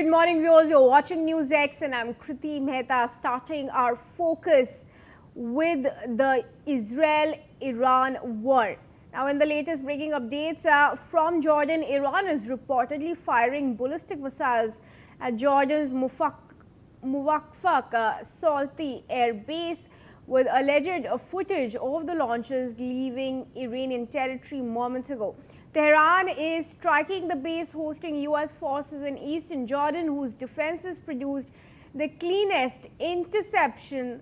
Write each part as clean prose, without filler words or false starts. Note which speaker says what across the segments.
Speaker 1: morning, viewers. You're watching NewsX and I'm Kriti Mehta, starting our focus with the Israel-Iran war. Now, in the latest breaking updates from Jordan, Iran is reportedly firing ballistic missiles at Jordan's Muwafaq Salti air base, with alleged footage of the launches leaving Iranian territory moments ago. Tehran is striking the base hosting U.S. forces in eastern Jordan, whose defenses produced the cleanest interception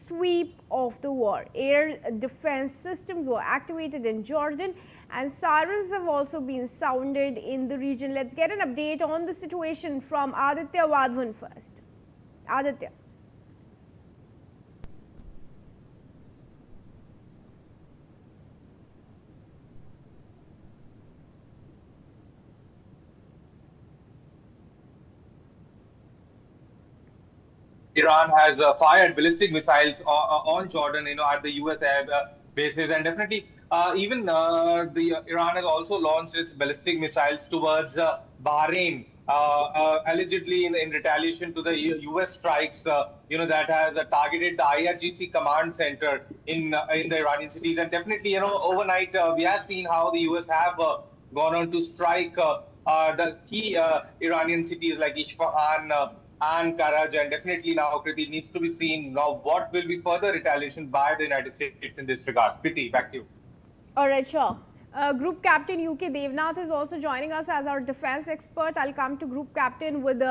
Speaker 1: sweep of the war. Air defense systems were activated in Jordan, and sirens have also been sounded in the region. Let's get an update on the situation from Aditya Wadhavan first. Aditya.
Speaker 2: Iran has fired ballistic missiles on Jordan, at the U.S. air bases, and definitely Iran has also launched its ballistic missiles towards Bahrain, allegedly in retaliation to the U.S. strikes, that has targeted the IRGC command center in the Iranian cities, and definitely, overnight we have seen how the U.S. have gone on to strike the key Iranian cities like Isfahan and Karaj, and definitely now, Kriti, needs to be seen now what will be further retaliation by the United States in this regard. Kriti, back to you.
Speaker 1: All right, sure. Group Captain UK Devnath is also joining us as our defense expert. I'll come to Group Captain with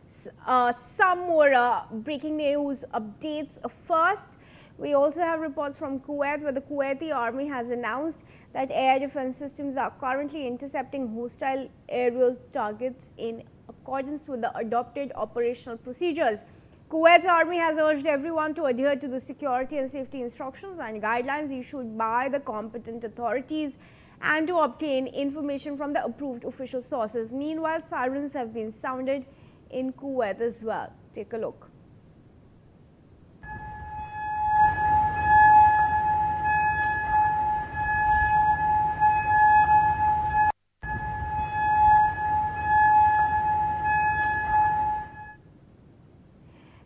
Speaker 1: some more breaking news updates. First, we also have reports from Kuwait, where the Kuwaiti army has announced that air defense systems are currently intercepting hostile aerial targets in accordance with the adopted operational procedures. Kuwait's army has urged everyone to adhere to the security and safety instructions and guidelines issued by the competent authorities and to obtain information from the approved official sources. Meanwhile, sirens have been sounded in Kuwait as well. Take a look.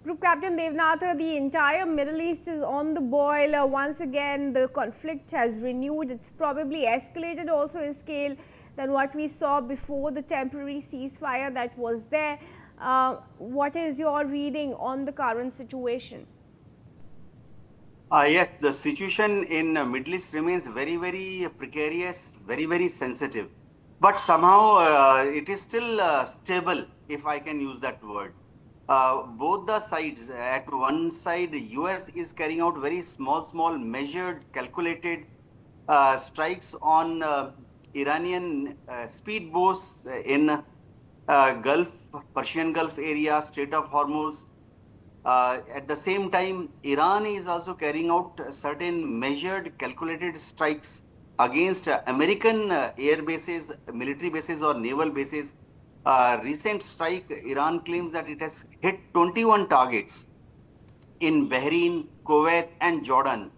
Speaker 1: Group Captain Devnath, the entire Middle East is on the boil. Once again, the conflict has renewed. It's probably escalated also in scale than what we saw before the temporary ceasefire that was there. What is your reading on the current situation?
Speaker 3: Yes, the situation in Middle East remains very, very precarious, very, very sensitive. But somehow it is still stable, if I can use that word. Both the sides, at one side, the US is carrying out very small, measured, calculated strikes on Iranian speedboats in Persian Gulf area, Strait of Hormuz. At the same time, Iran is also carrying out certain measured, calculated strikes against American air bases, military bases or naval bases. Recent strike, Iran claims that it has hit 21 targets in Bahrain, Kuwait and Jordan.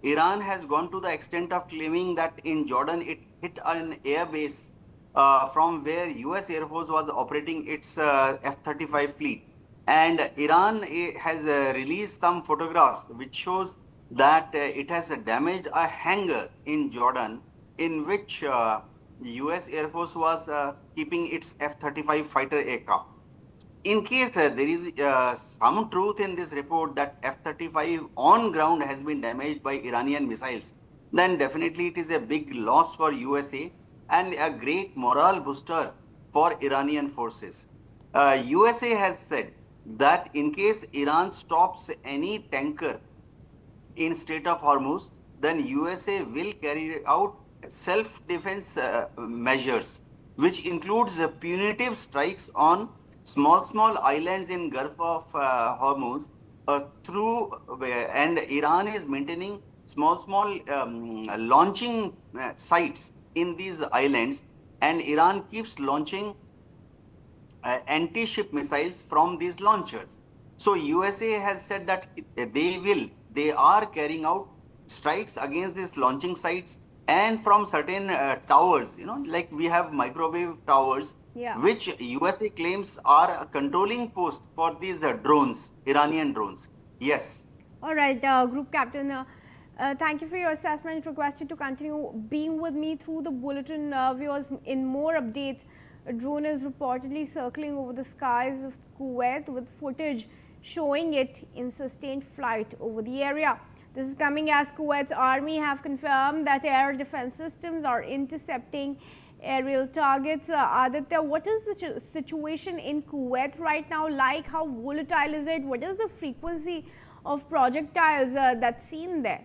Speaker 3: Iran has gone to the extent of claiming that in Jordan it hit an air base from where US Air Force was operating its F-35 fleet. And Iran has released some photographs which shows that it has damaged a hangar in Jordan in which US Air Force was keeping its F-35 fighter aircraft. In case there is some truth in this report that F-35 on ground has been damaged by Iranian missiles, then definitely it is a big loss for USA and a great morale booster for Iranian forces. USA has said that in case Iran stops any tanker in Strait of Hormuz, then USA will carry out self-defense measures, which includes punitive strikes on small islands in Gulf of Hormuz and Iran is maintaining small launching sites in these islands, and Iran keeps launching anti-ship missiles from these launchers. So USA has said that they are carrying out strikes against these launching sites and from certain towers, like we have microwave towers
Speaker 1: Yeah.
Speaker 3: which USA claims are a controlling post for these drones, Iranian drones. Yes.
Speaker 1: All right, Group Captain. Thank you for your assessment. Requested to continue being with me through the bulletin. Viewers, in more updates, a drone is reportedly circling over the skies of Kuwait with footage showing it in sustained flight over the area. This is coming as Kuwait's army have confirmed that air defense systems are intercepting aerial targets. Aditya, what is the situation in Kuwait right now like? How volatile is it? What is the frequency of projectiles that's seen there?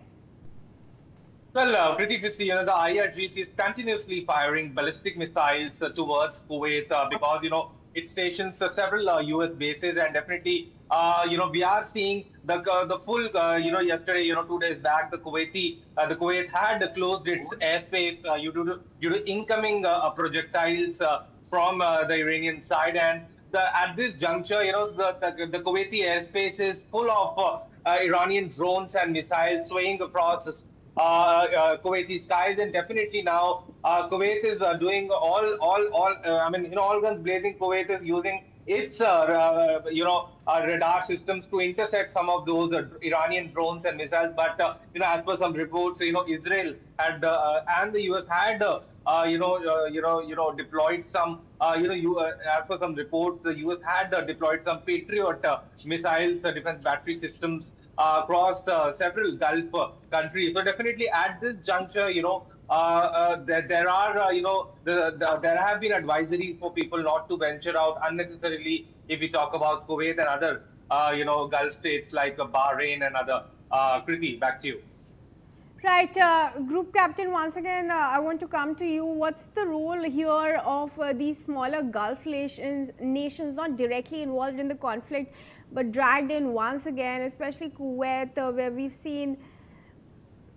Speaker 2: Well, Pratik, you see, the IRGC is continuously firing ballistic missiles towards Kuwait because, it stations several US bases, and definitely, we are seeing the full, yesterday, 2 days back, the Kuwait had closed its airspace due to incoming projectiles from the Iranian side, and at this juncture, the Kuwaiti airspace is full of Iranian drones and missiles swaying across Kuwaiti skies, and definitely now Kuwait is doing all guns blazing. Kuwait is using its radar systems to intercept some of those Iranian drones and missiles. But as per some reports, Israel had and the US had deployed some as per some reports, the US had deployed some Patriot missiles, defense battery systems across several Gulf countries. So definitely at this juncture, there are, there have been advisories for people not to venture out unnecessarily if we talk about Kuwait and other, Gulf states like Bahrain and other. Kriti, back to you.
Speaker 1: Right, Group Captain, once again, I want to come to you. What's the role here of these smaller Gulf nations not directly involved in the conflict, but dragged in once again, especially Kuwait, where we've seen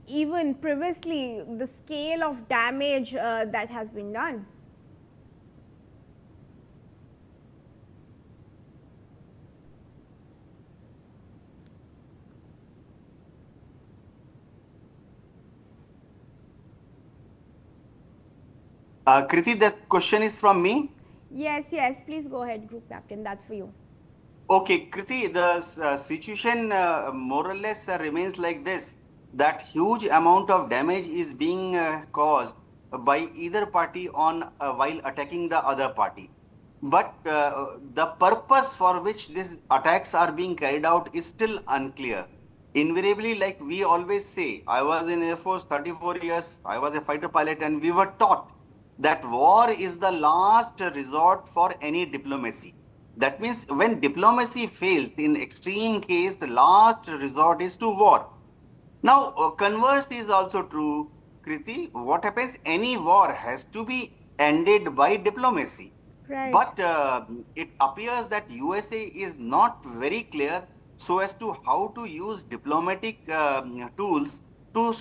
Speaker 1: even previously the scale of damage that has been done?
Speaker 3: Kriti, the question is from me.
Speaker 1: Yes, please go ahead, Group Captain, that's for you.
Speaker 3: Okay, Kriti, the situation more or less remains like this, that huge amount of damage is being caused by either party on while attacking the other party. But the purpose for which these attacks are being carried out is still unclear. Invariably, like we always say, I was in Air Force 34 years, I was a fighter pilot, and we were taught that war is the last resort for any diplomacy. That means when diplomacy fails, in extreme case, the last resort is to war. Now, converse is also true, Kriti. What happens? Any war has to be ended by diplomacy.
Speaker 1: Right.
Speaker 3: But it appears that USA is not very clear so as to how to use diplomatic tools to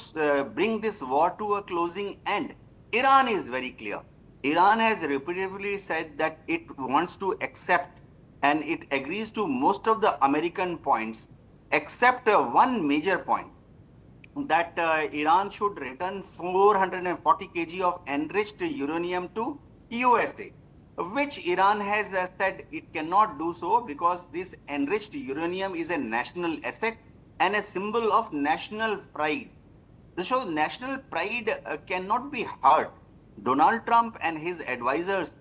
Speaker 3: bring this war to a closing end. Iran is very clear. Iran has repeatedly said that it wants to accept and it agrees to most of the American points, except one major point, that Iran should return 440 kg of enriched uranium to USA, which Iran has said it cannot do so because this enriched uranium is a national asset and a symbol of national pride. So national pride cannot be hurt. Donald Trump and his advisors,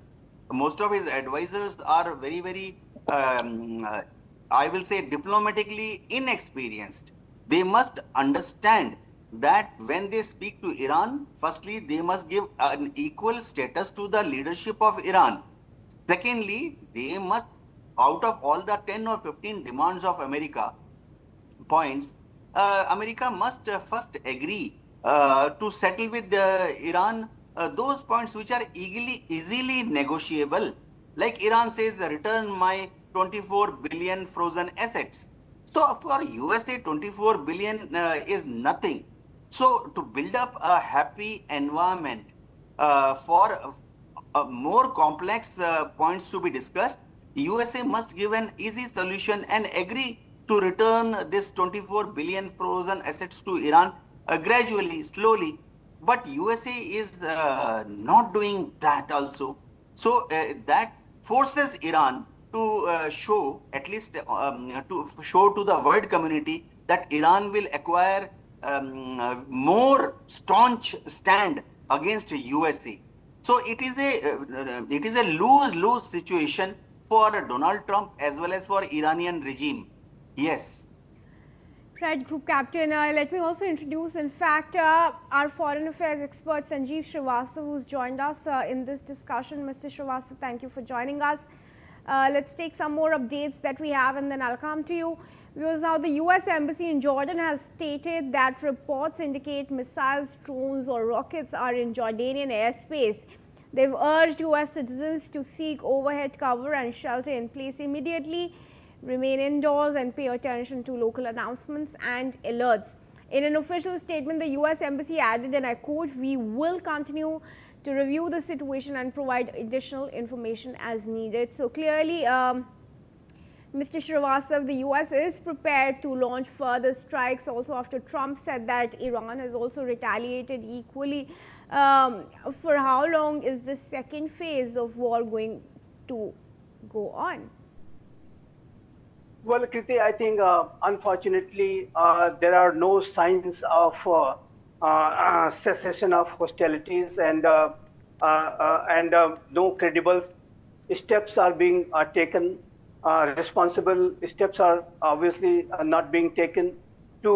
Speaker 3: most of his advisors are very, very, I will say, diplomatically inexperienced. They must understand that when they speak to Iran, firstly, they must give an equal status to the leadership of Iran. Secondly, they must, out of all the 10 or 15 demands of America, points, America must first agree to settle with Iran those points which are easily negotiable. Like Iran says, return my 24 billion frozen assets. So for USA, 24 billion is nothing. So to build up a happy environment for more complex points to be discussed, USA must give an easy solution and agree to return this 24 billion frozen assets to Iran gradually, slowly. But USA is not doing that also. So that forces Iran to show, at least to show to the world community that Iran will acquire more staunch stand against USA. So it is a lose-lose situation for Donald Trump as well as for Iranian regime. Yes.
Speaker 1: Right, Group Captain. Let me also introduce, in fact, our foreign affairs expert Sanjeev Srivastava, who's joined us in this discussion. Mr. Srivastava, thank you for joining us. Let's take some more updates that we have, and then I'll come to you. Because now the US Embassy in Jordan has stated that reports indicate missiles, drones, or rockets are in Jordanian airspace. They've urged US citizens to seek overhead cover and shelter in place immediately, remain indoors, and pay attention to local announcements and alerts. In an official statement, the US Embassy added, and I quote, "We will continue to review the situation and provide additional information as needed." So clearly, Mr. Srivastava, the US is prepared to launch further strikes also after Trump said that Iran has also retaliated equally. For how long is this second phase of war going to go on?
Speaker 4: Well, Kriti, I think unfortunately there are no signs of cessation of hostilities, and no credible steps are being taken. Responsible steps are obviously not being taken to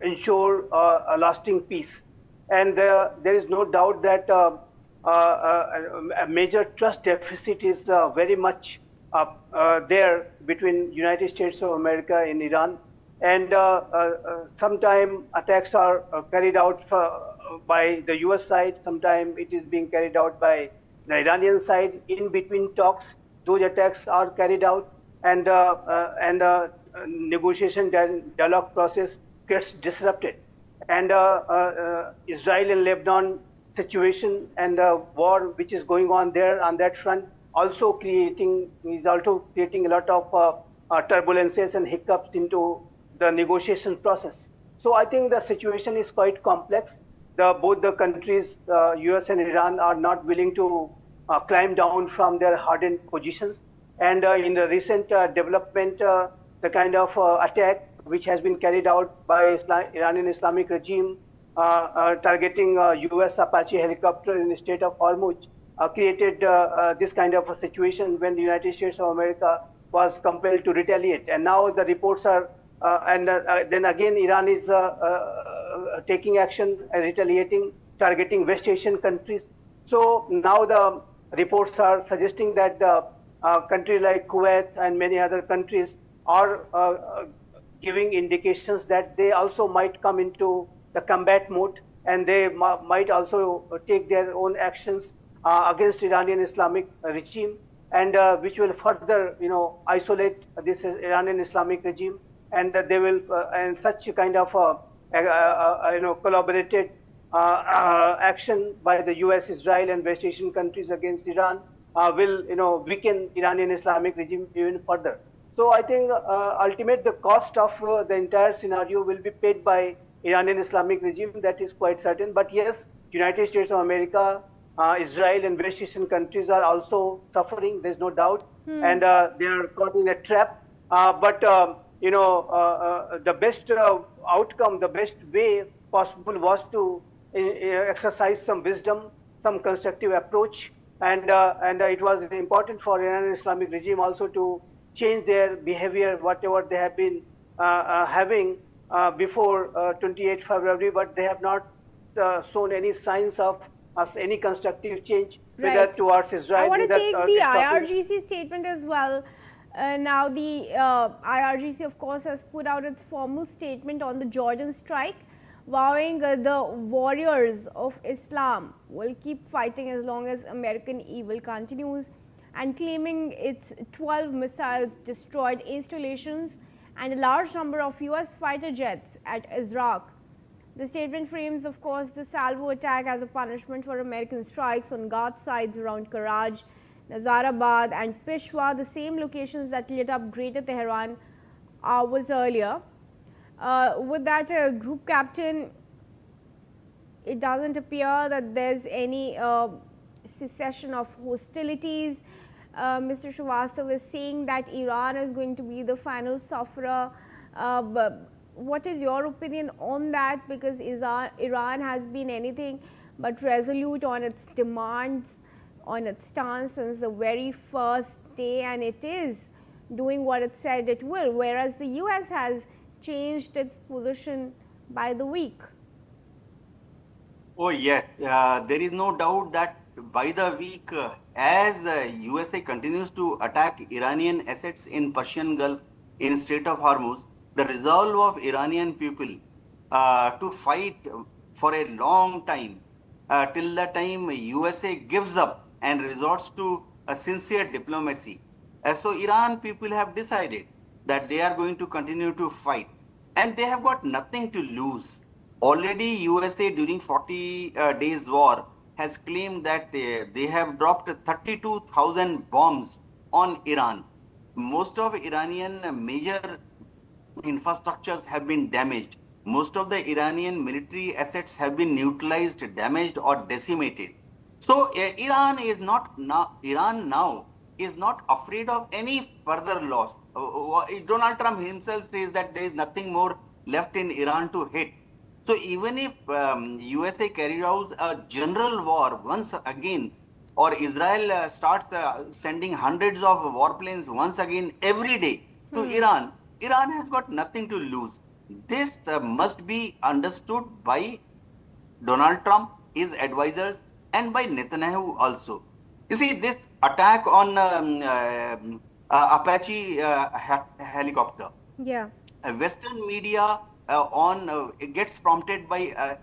Speaker 4: ensure a lasting peace. And there is no doubt that a major trust deficit is very much there between United States of America and Iran, and sometimes attacks are carried out by the US side, sometimes it is being carried out by the Iranian side. In between talks, those attacks are carried out, and negotiation dialogue process gets disrupted, and Israel and Lebanon situation and the war which is going on there on that front also creating a lot of turbulences and hiccups into the negotiation process. So I think the situation is quite complex. Both the countries, US and Iran, are not willing to climb down from their hardened positions. And in the recent development, the kind of attack which has been carried out by Iranian Islamic regime targeting US Apache helicopter in the Strait of Hormuz created this kind of a situation when the United States of America was compelled to retaliate. And now the reports are, then again Iran is taking action, retaliating, targeting West Asian countries. So now the reports are suggesting that countries like Kuwait and many other countries are giving indications that they also might come into the combat mode, and they might also take their own actions against Iranian Islamic regime, and which will further, isolate this Iranian Islamic regime, and they will, and such kind of, collaborated action by the US, Israel, and West Asian countries against Iran will, weaken Iranian Islamic regime even further. So I think ultimately the cost of the entire scenario will be paid by Iranian Islamic regime. That is quite certain. But yes, United States of America, Israel, and West Asian countries are also suffering. There's no doubt, and they are caught in a trap. But the best outcome, the best way possible was to exercise some wisdom, some constructive approach, and it was important for Iranian Islamic regime also to change their behavior, whatever they have been having before 28 February, but they have not shown any signs of any constructive change, whether towards Israel.
Speaker 1: I want to take the IRGC statement as well. Now the IRGC, of course, has put out its formal statement on the Jordan strike, vowing the warriors of Islam will keep fighting as long as American evil continues, and claiming its 12 missiles destroyed installations and a large number of US fighter jets at Al-Azraq. The statement frames, of course, the salvo attack as a punishment for American strikes on Ghat sites around Karaj, Nazarabad, and Peshwa, the same locations that lit up Greater Tehran hours earlier. With that, Group Captain, it doesn't appear that there's any cessation of hostilities. Mr. Srivastava is saying that Iran is going to be the final sufferer. But what is your opinion on that? Because Iran has been anything but resolute on its demands, on its stance since the very first day, and it is doing what it said it will, whereas the US has changed its position by the week.
Speaker 3: Oh, yes. There is no doubt that by the week, as USA continues to attack Iranian assets in Persian Gulf, in Strait of Hormuz, the resolve of Iranian people to fight for a long time, till the time USA gives up and resorts to a sincere diplomacy. So Iran people have decided that they are going to continue to fight, and they have got nothing to lose. Already USA during 40 days war has claimed that they have dropped 32,000 bombs on Iran. Most of Iranian major infrastructures have been damaged. Most of the Iranian military assets have been neutralized, damaged, or decimated. So Iran now is not afraid of any further loss. Donald Trump himself says that there is nothing more left in Iran to hit. So even if USA carries out a general war once again, or Israel starts sending hundreds of warplanes once again every day to Iran, Iran has got nothing to lose. This must be understood by Donald Trump, his advisors, and by Netanyahu also. You see, this attack on Apache helicopter.
Speaker 1: Yeah.
Speaker 3: Western media it gets prompted by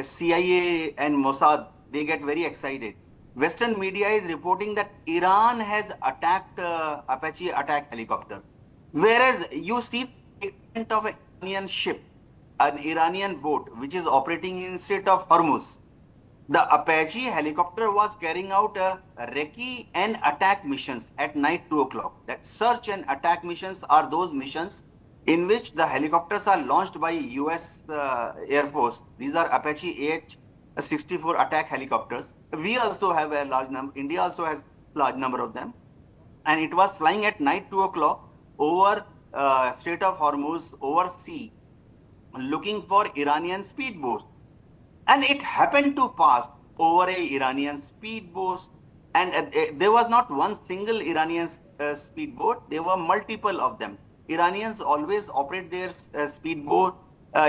Speaker 3: CIA and Mossad. They get very excited. Western media is reporting that Iran has attacked Apache attack helicopter, whereas you see the extent of an Iranian ship, an Iranian boat which is operating in Strait of Hormuz. The Apache helicopter was carrying out recce and attack missions at night 2 o'clock. That search and attack missions are those missions in which the helicopters are launched by US Air Force. These are Apache AH-64 attack helicopters. We also have a large number, India also has a large number of them. And it was flying at night 2 o'clock over Strait of Hormuz, over sea, looking for Iranian speedboats. And it happened to pass over a Iranian speedboat. And there was not one single Iranian speedboat, there were multiple of them. Iranians always operate their speedboat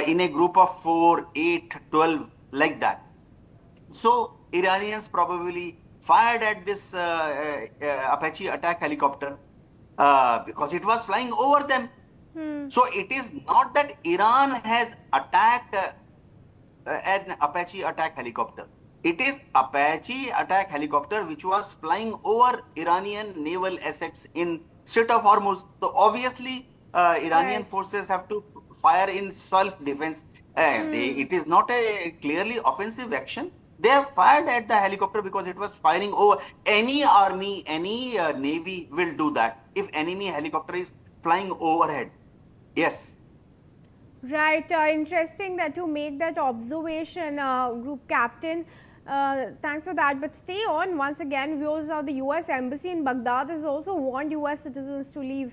Speaker 3: in a group of 4, 8, 12, like that. So Iranians probably fired at this Apache attack helicopter because it was flying over them. So it is not that Iran has attacked an Apache attack helicopter. It is Apache attack helicopter which was flying over Iranian naval assets in Strait of Hormuz. So obviously, Iranian forces have to fire in self-defense. It is not a clearly offensive action. They have fired at the helicopter because it was firing over. Any army, any navy will do that if enemy helicopter is flying overhead. Yes.
Speaker 1: Right. Interesting that you make that observation, Group Captain. Thanks for that. But stay on. Once again, viewers of the US Embassy in Baghdad has also warned US citizens to leave